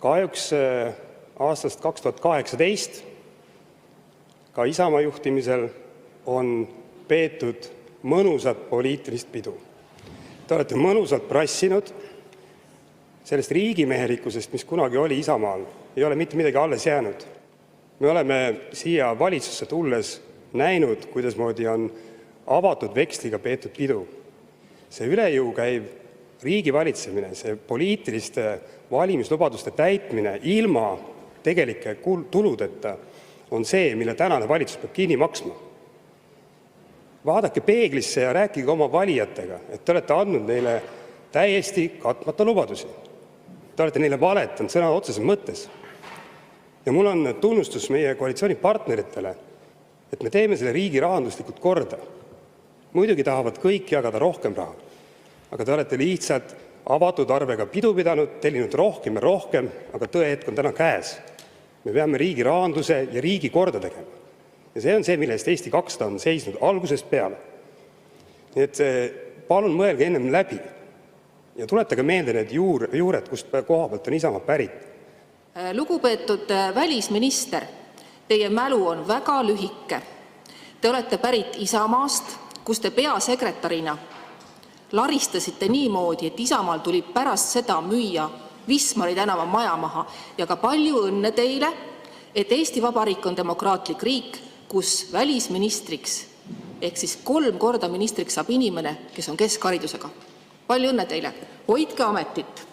Kahjuks aastast 2018 ka Isamaa juhtimisel on peetud mõnusat poliitilist pidu. Te olete mõnusalt prassinud. Sellest riigimehelikkusest, mis kunagi oli Isamaal, ei ole mitte midagi alles jäänud. Me oleme siia valitsusse tulles näinud, kuidasmoodi on avatud veksliga peetud pidu. See üle jõu käiv riigi valitsemine, see poliitiliste valimislubaduste täitmine ilma tegelike tuludeta on see, mille tänane valitsus peab kinni maksma. Vaadake peeglisse ja rääkige oma valijatega, et te olete andnud neile täiesti katmata lubadusi. Te olete neile valetanud sõna otseses mõttes. Ja mul on tunnustus meie koalitsioonipartneritele, et me teeme selle riigi rahanduslikult korda. Muidugi tahavad kõik jagada rohkem raha, aga te olete lihtsalt avatud arvega pidu pidanud, tellinud rohkem ja rohkem, aga tõehetk on täna käes. Me peame riigi rahanduse ja riigi korda tegema. Ja see on see, mille eest Eesti 200 on seisnud algusest peale. Nii et palun mõelge ennem läbi ja tuletage meelde need juured, kust koha pealt on Isamaa pärit. Lugupeetud välisminister, teie mälu on väga lühike. Te olete pärit Isamaast, kus te peasekretärina laristasite niimoodi, et Isamaal tuli pärast seda müüa Wismari tänava maja maha. Ja ka palju õnne teile, et Eesti Vabariik on demokraatlik riik, kus välisministriks ehk siis 3 korda ministriks saab inimene, kes on keskharidusega. Palju õnne teile! Hoidke ametit!